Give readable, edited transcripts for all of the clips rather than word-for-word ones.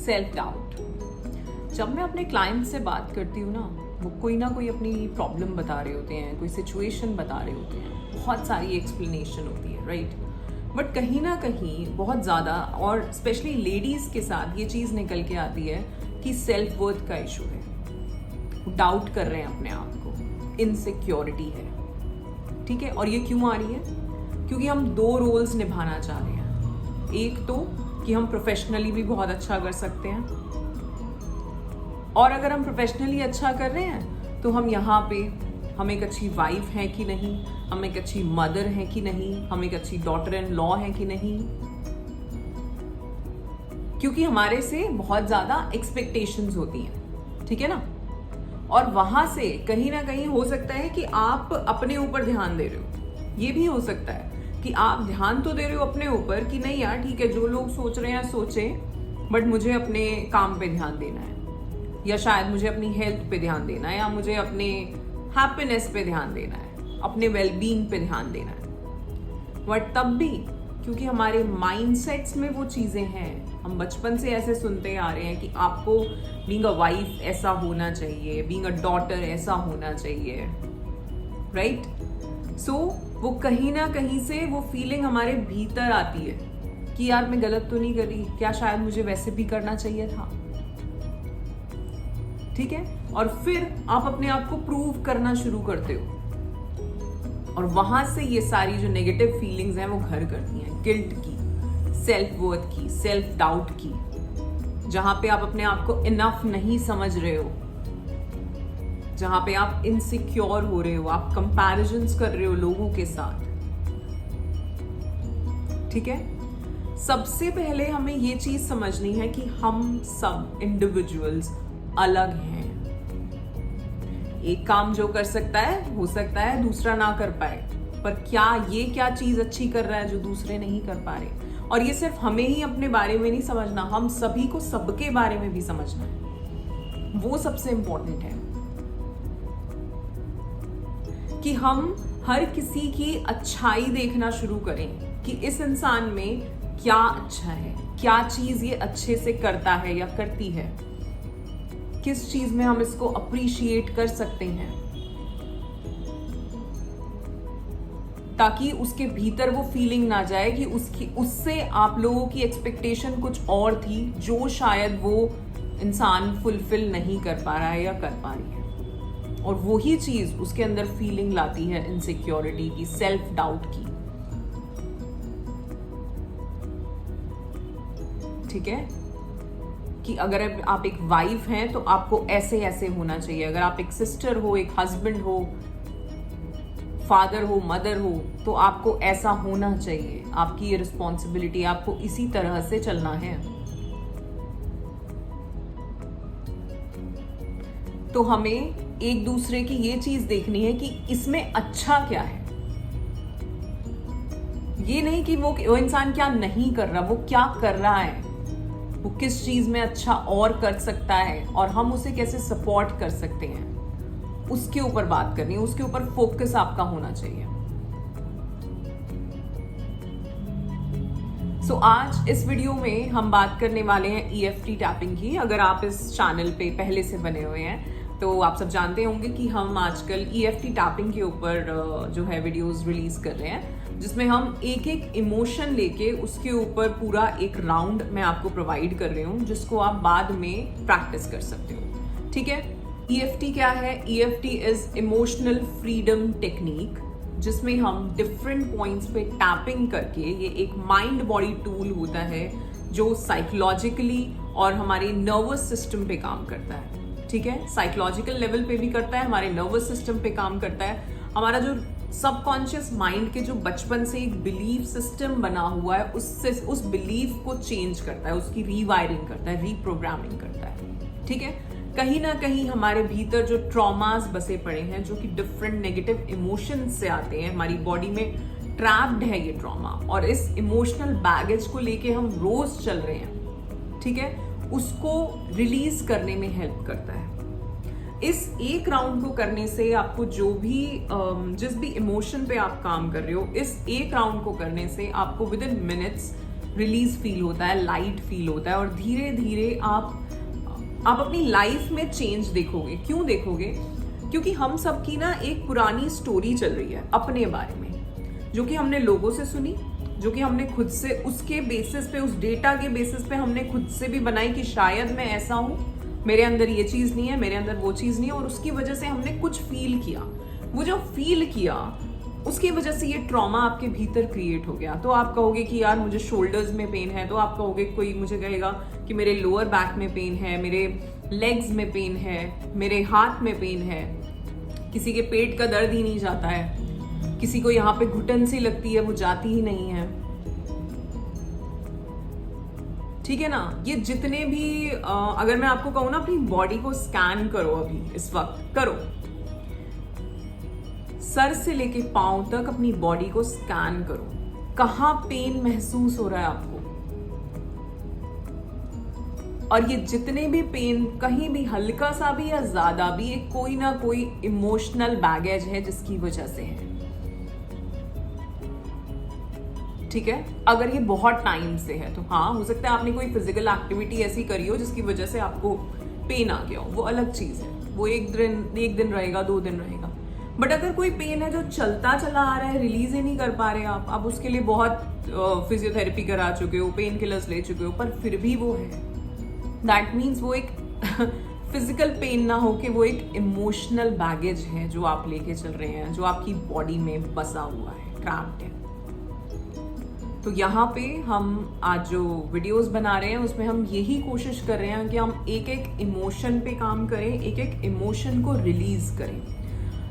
Self doubt. जब मैं अपने क्लाइंट से बात करती हूँ ना, वो कोई ना कोई अपनी प्रॉब्लम बता रहे होते हैं, कोई सिचुएशन बता रहे होते हैं, बहुत सारी एक्सप्लेनेशन होती है, राइट। बट कहीं ना कहीं बहुत ज़्यादा, और स्पेशली लेडीज़ के साथ ये चीज़ निकल के आती है कि सेल्फ वर्थ का इशू है, डाउट कर रहे हैं अपने आप को, इनसिक्योरिटी है, ठीक है। और ये क्यों आ रही है? क्योंकि हम दो रोल्स निभाना चाह रहे हैं। एक तो कि हम प्रोफेशनली भी बहुत अच्छा कर सकते हैं, और अगर हम प्रोफेशनली अच्छा कर रहे हैं तो हम यहाँ पे हम एक अच्छी वाइफ हैं कि नहीं, हम एक अच्छी मदर हैं कि नहीं, हम एक अच्छी डॉटर इन लॉ हैं कि नहीं, क्योंकि हमारे से बहुत ज्यादा एक्सपेक्टेशंस होती हैं, ठीक है ना। और वहां से कहीं ना कहीं हो सकता है कि आप अपने ऊपर ध्यान दे रहे हो, ये भी हो सकता है कि आप ध्यान तो दे रहे हो अपने ऊपर कि नहीं यार ठीक है, जो लोग सोच रहे हैं सोचे, बट मुझे अपने काम पे ध्यान देना है, या शायद मुझे अपनी हेल्थ पे ध्यान देना है, या मुझे अपने हैप्पीनेस पे ध्यान देना है, अपने वेलबींग पे ध्यान देना है। बट तब भी क्योंकि हमारे माइंडसेट्स में वो चीजें हैं, हम बचपन से ऐसे सुनते आ रहे हैं कि आपको बीइंग अ वाइफ ऐसा होना चाहिए, बीइंग अ डॉटर ऐसा होना चाहिए, राइट। सो वो कहीं ना कहीं से वो फीलिंग हमारे भीतर आती है कि यार मैं गलत तो नहीं कर रही, क्या शायद मुझे वैसे भी करना चाहिए था, ठीक है। और फिर आप अपने आप को प्रूव करना शुरू करते हो, और वहां से ये सारी जो नेगेटिव फीलिंग्स हैं वो घर करती हैं, गिल्ट की, सेल्फ वर्थ की, सेल्फ डाउट की, जहां पे आप अपने आप को इनफ नहीं समझ रहे हो, जहां पे आप इनसिक्योर हो रहे हो, आप कंपैरिजन्स कर रहे हो लोगों के साथ, ठीक है। सबसे पहले हमें ये चीज समझनी है कि हम सब इंडिविजुअल्स अलग हैं। एक काम जो कर सकता है हो सकता है दूसरा ना कर पाए, पर क्या चीज अच्छी कर रहा है जो दूसरे नहीं कर पा रहे। और ये सिर्फ हमें ही अपने बारे में नहीं समझना, हम सभी को सबके बारे में भी समझना है। वो सबसे इंपॉर्टेंट है कि हम हर किसी की अच्छाई देखना शुरू करें कि इस इंसान में क्या अच्छा है, क्या चीज ये अच्छे से करता है या करती है, किस चीज में हम इसको अप्रिशिएट कर सकते हैं, ताकि उसके भीतर वो फीलिंग ना जाए कि उससे आप लोगों की एक्सपेक्टेशन कुछ और थी जो शायद वो इंसान फुलफिल नहीं कर पा रहा है या कर पा रही है। और वही चीज उसके अंदर फीलिंग लाती है इनसिक्योरिटी की, सेल्फ डाउट की, ठीक है। कि अगर आप एक वाइफ हैं तो आपको ऐसे ऐसे होना चाहिए, अगर आप एक सिस्टर हो, एक हस्बैंड हो, फादर हो, मदर हो, तो आपको ऐसा होना चाहिए, आपकी ये रिस्पॉन्सिबिलिटी, आपको इसी तरह से चलना है। तो हमें एक दूसरे की ये चीज देखनी है कि इसमें अच्छा क्या है, ये नहीं कि वो इंसान क्या नहीं कर रहा, वो क्या कर रहा है, वो किस चीज में अच्छा और कर सकता है, और हम उसे कैसे सपोर्ट कर सकते हैं, उसके ऊपर बात करनी है, उसके ऊपर फोकस आपका होना चाहिए। सो आज इस वीडियो में हम बात करने वाले हैं EFT टैपिंग की। अगर आप इस चैनल पे पहले से बने हुए हैं तो आप सब जानते होंगे कि हम आजकल EFT टैपिंग के ऊपर जो है वीडियोस रिलीज कर रहे हैं, जिसमें हम एक एक इमोशन लेके उसके ऊपर पूरा एक राउंड मैं आपको प्रोवाइड कर रही हूँ, जिसको आप बाद में प्रैक्टिस कर सकते हो, ठीक है। EFT क्या है? EFT is emotional freedom technique, जिसमें हम डिफरेंट पॉइंट्स पे टैपिंग करके, ये एक माइंड बॉडी टूल होता है जो साइकोलॉजिकली और हमारे नर्वस सिस्टम पे काम करता है, ठीक है। साइकोलॉजिकल लेवल पे भी करता है, हमारे नर्वस सिस्टम पे काम करता है, हमारा जो सबकॉन्शियस माइंड के जो बचपन से एक बिलीफ सिस्टम बना हुआ है उससे उस बिलीफ को चेंज करता है, उसकी रीवायरिंग करता है, रीप्रोग्रामिंग करता है, ठीक है। कहीं ना कहीं हमारे भीतर जो ट्रॉमास बसे पड़े हैं, जो कि डिफरेंट नेगेटिव इमोशंस से आते हैं, हमारी बॉडी में ट्रैप्ड है ये ट्रॉमा, और इस इमोशनल बैगेज को लेके हम रोज चल रहे हैं, ठीक है, उसको रिलीज करने में हेल्प करता है। इस एक राउंड को करने से आपको जो भी जिस भी इमोशन पे आप काम कर रहे हो, इस एक राउंड को करने से आपको with in minutes release feel होता है, लाइट फील होता है, और धीरे धीरे आप अपनी लाइफ में चेंज देखोगे। क्यों देखोगे? क्योंकि हम सबकी ना एक पुरानी स्टोरी चल रही है अपने बारे में, जो कि हमने लोगों से सुनी, जो कि हमने खुद से उसके बेसिस पे, उस डेटा के बेसिस पे हमने खुद से भी बनाई कि शायद मैं ऐसा हूं, मेरे अंदर ये चीज नहीं है, मेरे अंदर वो चीज नहीं है, और उसकी वजह से हमने कुछ फील किया। वो जो फील किया उसकी वजह से ये ट्रॉमा आपके भीतर क्रिएट हो गया। तो आप कहोगे कि यार मुझे शोल्डर्स में पेन है, तो आप कहोगे, कोई मुझे कहेगा कि मेरे लोअर बैक में पेन है, मेरे लेग्स में पेन है, मेरे हाथ में पेन है, किसी के पेट का दर्द ही नहीं जाता है, किसी को यहाँ पे घुटन सी लगती है, वो जाती ही नहीं है। ठीक है ना? ये जितने भी अगर मैं आपको कहूँ ना, अपनी बॉडी को स्कैन करो, अभी इस वक्त करो, सर से लेके पांव तक अपनी बॉडी को स्कैन करो, कहाँ पेन महसूस हो रहा है आपको। और ये जितने भी पेन, कहीं भी हल्का सा भी या ज्यादा भी, एक कोई ना कोई इमोशनल बैगेज है जिसकी वजह से है। ठीक है? अगर ये बहुत टाइम से है तो हाँ, हो सकता है आपने कोई फिजिकल एक्टिविटी ऐसी करी हो जिसकी वजह से आपको पेन आ गया हो, वो अलग चीज है, वो एक दिन रहेगा, 2 दिन रहेगा। बट अगर कोई पेन है जो चलता चला आ रहा है, रिलीज ही नहीं कर पा रहे आप उसके लिए बहुत फिजियोथेरेपी करा चुके हो, पेन किलर्स ले चुके हो, पर फिर भी वो है, दैट मीन्स वो एक फिजिकल पेन ना हो कि वो एक इमोशनल बैगेज है जो आप लेके चल रहे हैं, जो आपकी बॉडी में बसा हुआ है, ट्रैप्ड है। तो यहाँ पे हम आज जो वीडियोस बना रहे हैं उसमें हम यही कोशिश कर रहे हैं कि हम एक एक इमोशन पे काम करें, एक एक इमोशन को रिलीज करें।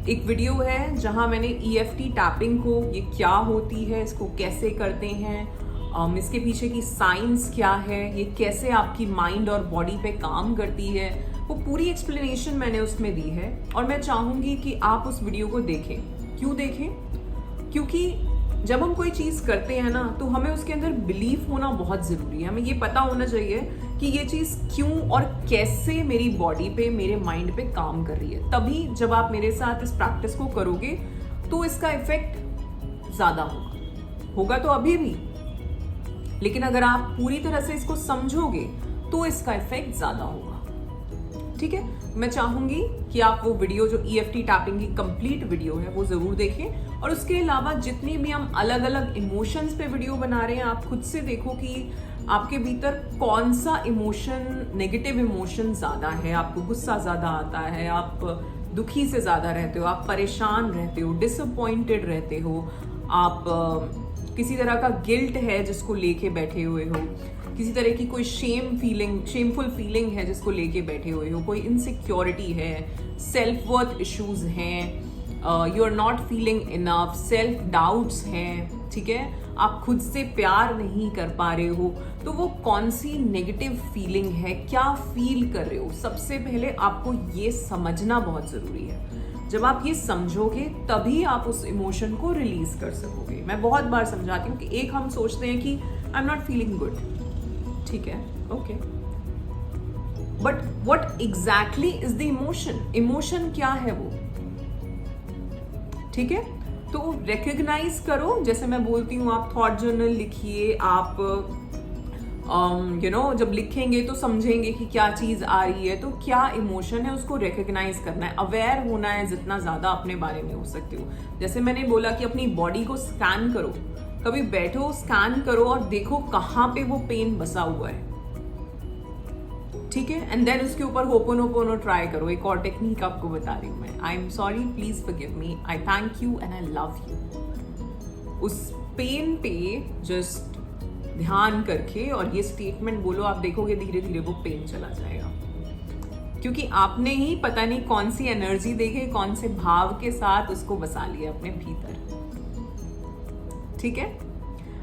एक वीडियो है जहां मैंने EFT टैपिंग को, ये क्या होती है, इसको कैसे करते हैं, इसके पीछे की साइंस क्या है, ये कैसे आपकी माइंड और बॉडी पे काम करती है, वो पूरी एक्सप्लेनेशन मैंने उसमें दी है। और मैं चाहूंगी कि आप उस वीडियो को देखें। क्यों देखें? क्योंकि जब हम कोई चीज करते हैं ना, तो हमें उसके अंदर बिलीफ होना बहुत जरूरी है। हमें ये पता होना चाहिए कि ये चीज क्यों और कैसे मेरी बॉडी पे, मेरे माइंड पे काम कर रही है। तभी जब आप मेरे साथ इस प्रैक्टिस को करोगे तो इसका इफेक्ट ज्यादा होगा तो अभी भी, लेकिन अगर आप पूरी तरह से इसको समझोगे तो इसका इफेक्ट ज्यादा होगा। ठीक है? मैं चाहूंगी कि आप वो वीडियो जो EFT टैपिंग की कंप्लीट वीडियो है वो जरूर देखें, और उसके अलावा जितनी भी हम अलग अलग इमोशंस पे वीडियो बना रहे हैं, आप खुद से देखो कि आपके भीतर कौन सा इमोशन, नेगेटिव इमोशन ज्यादा है। आपको गुस्सा ज्यादा आता है, आप दुखी से ज्यादा रहते हो, आप परेशान रहते हो, डिसअपॉइंटेड रहते हो, आप किसी तरह का गिल्ट है जिसको लेके बैठे हुए हो, किसी तरह की कोई शेमफुल फीलिंग है जिसको लेके बैठे हुए हो, कोई इनसिक्योरिटी है, सेल्फ वर्थ इश्यूज हैं, you are not feeling enough, self doubts हैं। ठीक है? आप खुद से प्यार नहीं कर पा रहे हो, तो वो कौन सी नेगेटिव फीलिंग है, क्या फील कर रहे हो, सबसे पहले आपको ये समझना बहुत जरूरी है। जब आप ये समझोगे तभी आप उस इमोशन को रिलीज कर सकोगे। मैं बहुत बार समझाती हूँ कि एक हम सोचते हैं कि I am not feeling good, ठीक है, okay, but what exactly is the emotion? Emotion क्या है वो? ठीक है? तो रिकग्नाइज करो। जैसे मैं बोलती हूँ, आप थॉट जर्नल लिखिए, आप जब लिखेंगे तो समझेंगे कि क्या चीज आ रही है, तो क्या इमोशन है उसको रिकग्नाइज करना है, अवेयर होना है जितना ज्यादा अपने बारे में हो सकते हो। जैसे मैंने बोला कि अपनी बॉडी को स्कैन करो, कभी बैठो, स्कैन करो और देखो कहाँ पे वो पेन बसा हुआ है। ठीक है? एंड देन उसके ऊपर होपोनोपोनो ट्राई करो। एक और टेक्निक आपको बता रही हूँ मैं। I am sorry, please forgive me, I thank you and I love you. उस पेन पे जस्ट ध्यान करके और ये स्टेटमेंट बोलो, आप देखोगे धीरे धीरे वो पेन चला जाएगा, क्योंकि आपने ही पता नहीं कौन सी एनर्जी देके, कौन से भाव के साथ उसको बसा लिया अपने भीतर। ठीक है?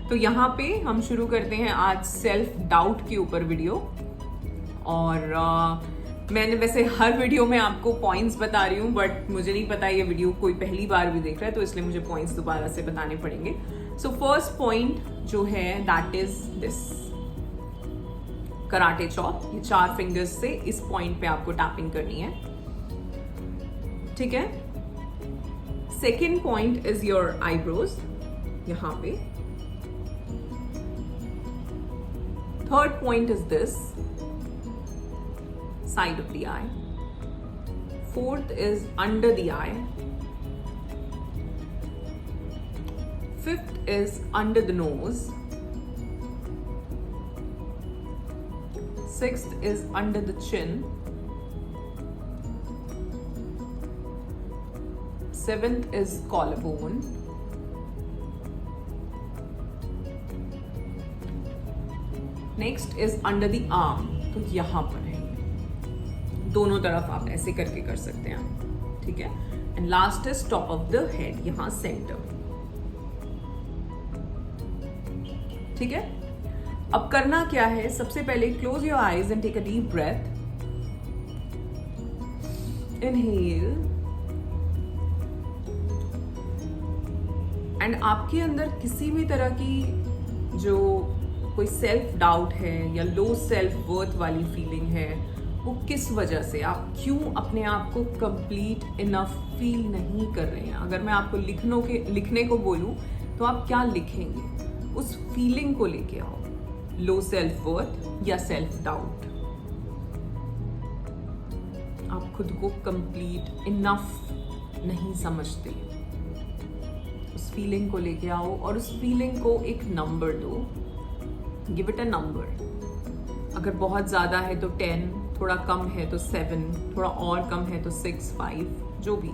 तो यहाँ पे हम शुरू करते हैं आज सेल्फ डाउट के ऊपर वीडियो। और मैंने वैसे हर वीडियो में आपको पॉइंट्स बता रही हूँ, बट मुझे नहीं पता ये वीडियो कोई पहली बार भी देख रहा है, तो इसलिए मुझे पॉइंट्स दोबारा से बताने पड़ेंगे। सो फर्स्ट पॉइंट जो है that is this karate chop. ये 4 फिंगर्स से इस पॉइंट पे आपको टैपिंग करनी है। ठीक है? Second point is your eyebrows, यहाँ पे। Third point is this, side of the eye. Fourth is under the eye. Fifth is under the nose. Sixth is under the chin. Seventh is collarbone. Next is under the arm. तो यहाँ पर है, दोनों तरफ आप ऐसे करके कर सकते हैं, ठीक है. And last is top of the head, यहाँ सेंटर में, ठीक है. अब करना क्या है, सबसे पहले close your eyes and take a deep breath. Inhale and आपके अंदर किसी भी तरह की जो कोई सेल्फ डाउट है या लो सेल्फ वर्थ वाली फीलिंग है, वो किस वजह से, आप क्यों अपने आप को कंप्लीट इनफ फील नहीं कर रहे हैं. अगर मैं आपको लिखने को बोलूं तो आप क्या लिखेंगे, उस फीलिंग को लेके आओ. लो सेल्फ वर्थ या सेल्फ डाउट, आप खुद को कंप्लीट इनफ नहीं समझते, उस फीलिंग को लेके आओ और उस फीलिंग को एक नंबर दो. Give it a number. अगर बहुत ज्यादा है तो 10, थोड़ा कम है तो 7, थोड़ा और कम है तो 6, 5, जो भी.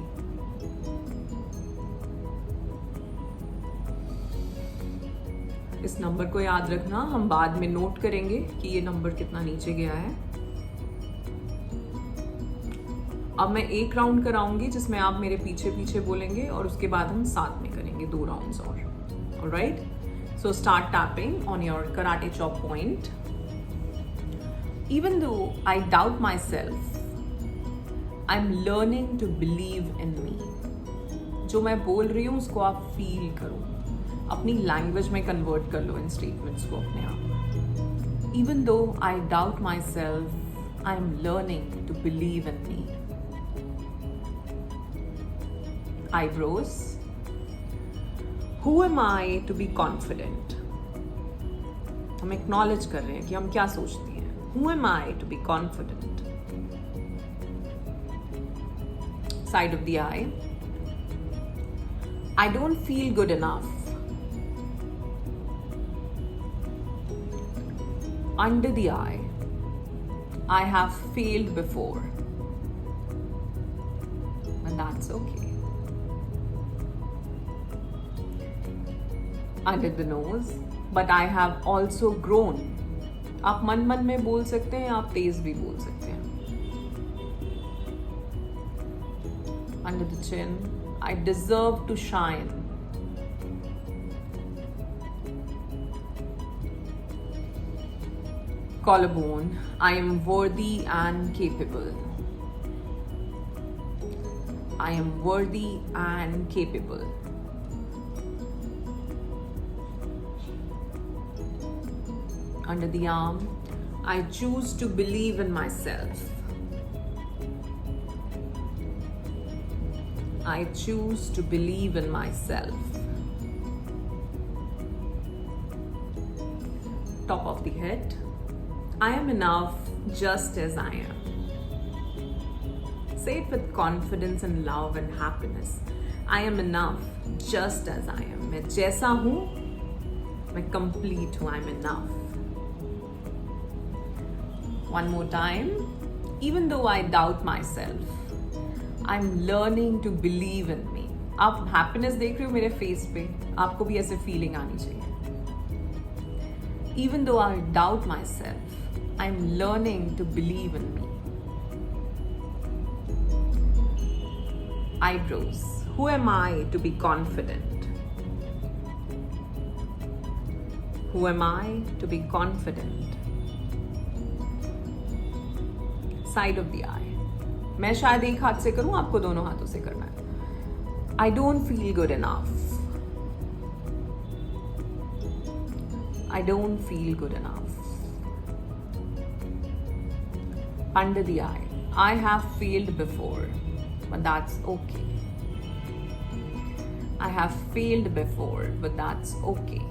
इस नंबर को याद रखना, हम बाद में नोट करेंगे कि ये नंबर कितना नीचे गया है. अब मैं एक राउंड कराऊंगी जिसमें आप मेरे पीछे पीछे बोलेंगे और उसके बाद हम साथ में करेंगे 2 राउंड्स और. Alright, so start tapping on your karate chop point. Even though I doubt myself, I'm learning to believe in me. जो मैं बोल रही हूँ उसको आप फील करो, अपनी लैंग्वेज में कन्वर्ट कर लो इन स्टेटमेंट्स को अपने आप. Even though I doubt myself, I'm learning to believe in me. Eyebrows. Who am I to be confident? हम एक्नॉलेज कर रहे हैं कि हम क्या सोचते हैं. Who am I to be confident? Side of the eye. I don't feel good enough. Under the eye. I have failed before. And that's okay. Under the nose. But I have also grown. आप मन मन में बोल सकते हैं, आप तेज भी बोल सकते हैं. Under the chin, I deserve to shine. Collarbone, I am worthy and capable. I am worthy and capable. Under the arm, I choose to believe in myself. I choose to believe in myself. Top of the head, I am enough just as I am. Say it with confidence and love and happiness. I am enough just as I am. मैं जैसा हूँ, मैं complete हूँ. I am enough. One more time. Even though I doubt myself, I'm learning to believe in me. आप happiness देख रहे हो मेरे face पे, आपको भी ऐसे feeling आनी चाहिए. Even though I doubt myself, I'm learning to believe in me. Eyebrows. Who am I to be confident? Who am I to be confident? Side of the eye. मैं शायद एक हाथ से करूं, आपको दोनों हाथों से करना है. I don't feel good enough. I don't feel good enough. Under the eye. I have failed before, but that's okay. I have failed before, but that's okay.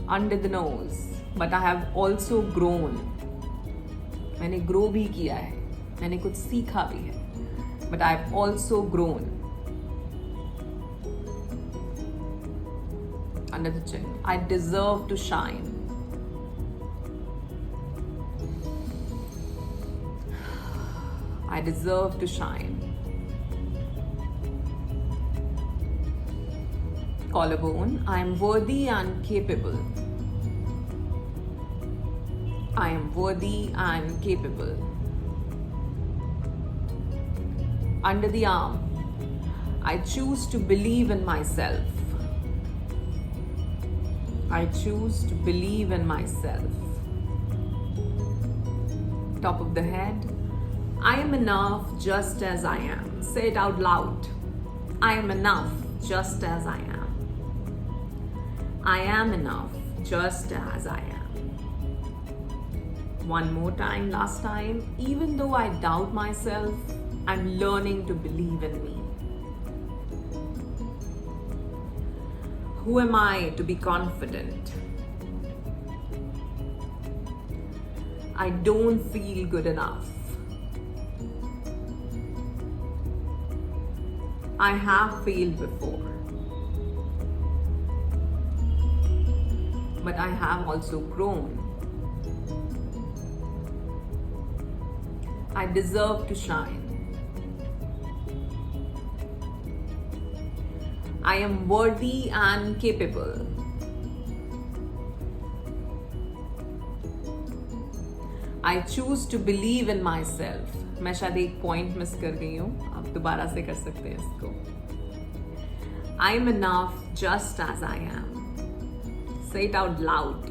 under the nose, but I have also grown. मैंने grow भी किया है, मैंने कुछ सीखा भी है, but I have also grown. Under the chin, I deserve to shine. I deserve to shine. Collarbone, I am worthy and capable. I am worthy and capable. Under the arm, I choose to believe in myself. I choose to believe in myself. Top of the head, I am enough just as I am. Say it out loud. I am enough just as I am. I am enough just as I am. One more time, last time. Even though I doubt myself, I'm learning to believe in me. Who am I to be confident? I don't feel good enough. I have failed before, but I have also grown. I deserve to shine. I am worthy and capable. I choose to believe in myself. मैं शायद एक point miss कर गई हूँ, आप दोबारा से कर सकते हैं इसको. I am enough just as I am. Say it out loud.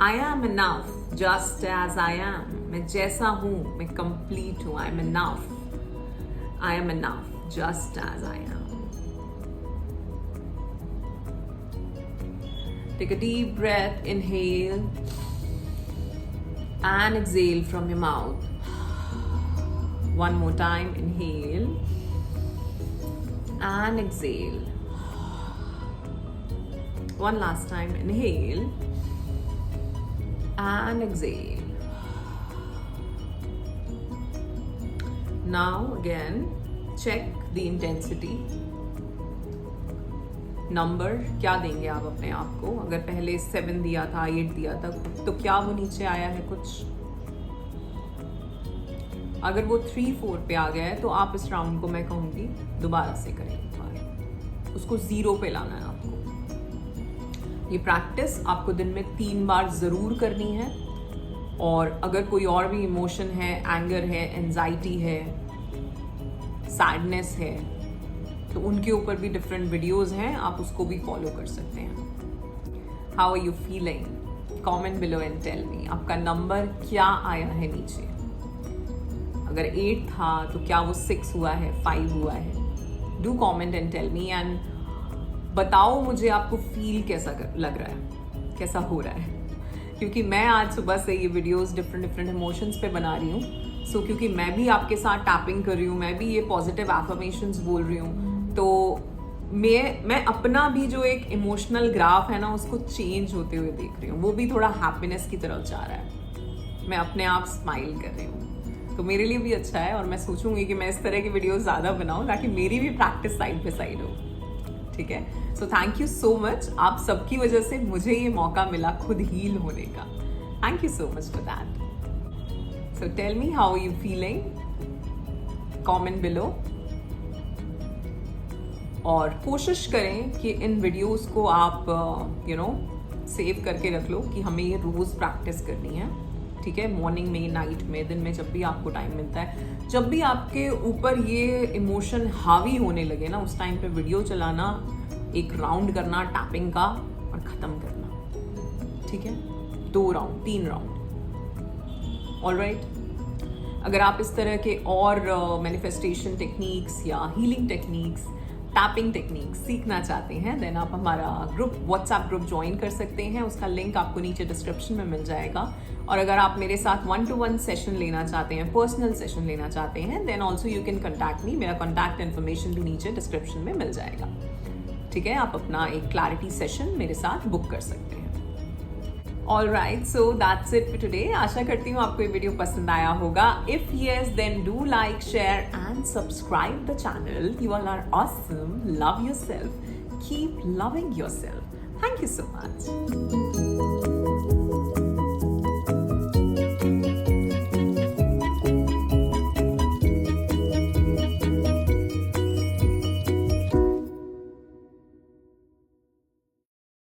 I am enough just as I am. मैं जैसा हूँ, मैं complete हूँ. I am enough. I am enough just as I am. Take a deep breath, inhale and exhale from your mouth. One more time, inhale and exhale. One last time, inhale and exhale. Now again, check the intensity. Number क्या देंगे आप अपने आप को? अगर पहले 7 दिया था, 8 दिया था, तो क्या वो नीचे आया है कुछ? अगर वो 3-4 पे आ गया है तो आप इस राउंड को मैं कहूँगी दोबारा से करें एक बार. उसको 0 पे लाना है आपको. ये प्रैक्टिस आपको दिन में 3 बार ज़रूर करनी है. और अगर कोई और भी इमोशन है, एंगर है, एंजाइटी है, सैडनेस है, तो उनके ऊपर भी डिफरेंट वीडियोस हैं, आप उसको भी फॉलो कर सकते हैं. How are you feeling? Comment below and tell me. आपका नंबर क्या आया है नीचे? अगर 8 था तो क्या वो 6 हुआ है, 5 हुआ है? Do comment and tell me and बताओ मुझे आपको फील कैसा लग रहा है, कैसा हो रहा है. क्योंकि मैं आज सुबह से ये वीडियोस डिफरेंट इमोशंस पे बना रही हूँ. सो क्योंकि मैं भी आपके साथ टैपिंग कर रही हूँ, मैं भी ये पॉजिटिव एफर्मेशंस बोल रही हूँ, तो मैं अपना भी जो एक इमोशनल ग्राफ है ना, उसको चेंज होते हुए देख रही हूँ. वो भी थोड़ा हैप्पीनेस की तरफ जा रहा है. मैं अपने आप स्माइल कर रही हूँ, तो मेरे लिए भी अच्छा है. और मैं सोचूंगी कि मैं इस तरह की वीडियोस ज़्यादा बनाऊँ ताकि मेरी भी प्रैक्टिस साइड पे साइड हो. ठीक है. So thank you so much. आप सबकी वजह से मुझे ये मौका मिला खुद हील होने का. Thank you so much for that. So tell me how you feeling. Comment below. और कोशिश करें कि इन वीडियोस को आप सेव करके रख लो कि हमें ये रोज़ प्रैक्टिस करनी है. ठीक है. मॉर्निंग में, नाइट में, दिन में, जब भी आपको टाइम मिलता है, जब भी आपके ऊपर ये इमोशन हावी होने लगे ना, उस टाइम पे वीडियो चलाना, एक राउंड करना टैपिंग का और ख़त्म करना. ठीक है. 2 राउंड, 3 राउंड. ऑलराइट. अगर आप इस तरह के और मैनिफेस्टेशन टेक्निक्स या हीलिंग टेक्निक्स, टैपिंग टेक्निक्स सीखना चाहते हैं, देन आप हमारा ग्रुप, व्हाट्सएप ग्रुप ज्वाइन कर सकते हैं. उसका लिंक आपको नीचे डिस्क्रिप्शन में मिल जाएगा. और अगर आप मेरे साथ 1-to-1 सेशन लेना चाहते हैं, पर्सनल सेशन लेना चाहते हैं, then also you can contact me. मेरा कॉन्टैक्ट इन्फॉर्मेशन भी नीचे डिस्क्रिप्शन में मिल जाएगा. ठीक है. आप अपना एक क्लैरिटी सेशन मेरे साथ बुक कर सकते हैं. All right, so that's it for today. आशा करती हूँ आपको ये वीडियो पसंद आया होगा। If yes then do like, share and subscribe the channel. You all are awesome, love yourself, keep loving yourself. Thank you so much.